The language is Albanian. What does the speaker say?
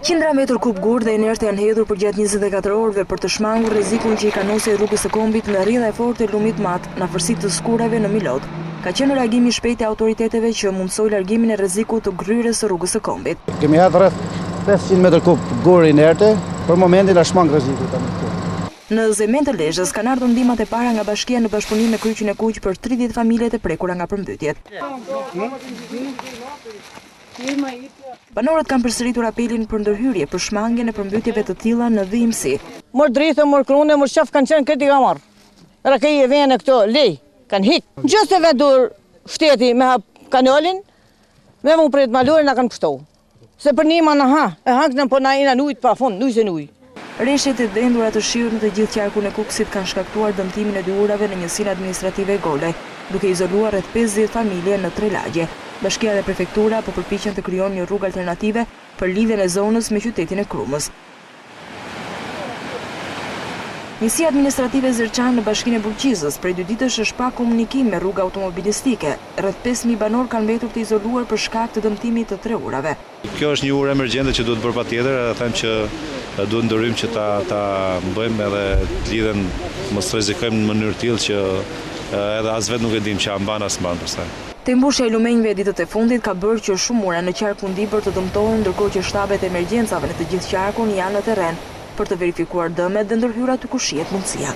Qindra metër kub gur dhe inerte janë hedhur për gjatë 24 orëve për të shmangur rrezikun që i kanosej rrugës së Kombit në rrjedha e fortë e lumit mat në afërsitë të skurave në Milot. Ka qenë reagimi i shpejtë i autoriteteve që mundsoi largimin e rrezikut të gryrjes së rrugës së Kombit. Kemi hedhur rreth 500 metër kub gur inerte, për momentin na shmang rrezikut tani. Në Zemen të Lezhës kanë ardhur ndihmat e para nga bashkia në bashkëpunim me Kryqin e Kuq për 30 familjet e prekura nga përmbytjet. Banorët kanë përsëritur apelin për ndërhyrje për shmangjen e përmbytjeve të tilla në dhimbsi. Mor drithë, mor krune, mor shaf kanë qenë këtë i ka marrë. Era këj e vene këto, lej, kanë hik. Gjëse vedur shteti me hap kanalin, me mu prit malurin na kanë pështohu. Se për nima në e hankën po na ina nujt pa fund, nujse nuj. Rreshtet e dhëndura të shirë në të gjithë qarkun e Kukësit kanë shkaktuar dëmtimin e dy urave në njësinë administrative Golaj, duke izoluar rreth 50 familje në 3 lagje. Bashkia dhe prefektura po përpiqen të krijojnë një rrugë alternative për lidhjen e zonës me qytetin e Krumës. Njësia administrative Zërçan në bashkinë e Bulqizës prej 2 ditësh është pa komunikim me rrugë automobilistike. Rreth 5000 banor kanë mbetur të izoluar për shkak të dëmtimit të 3 urave. Kjo është një urë emergjente që duhet bërë patjetër, edhe them që duhet ndërhyjmë që ta bëjmë edhe të lidhen, mos rrezikojmë në mënyrë tillë që edhe as vetë nuk e dim që a mban as mban pastaj. Tembushja e lumenjve ditët e fundit ka bërë që shumë ura në qark Fundibër të dëmtohen, ndërkohë që shtabet e emergjencave në të gjithë qarkun janë në terren për të verifikuar dëmet dhe ndërhyra të kushiet mundësia.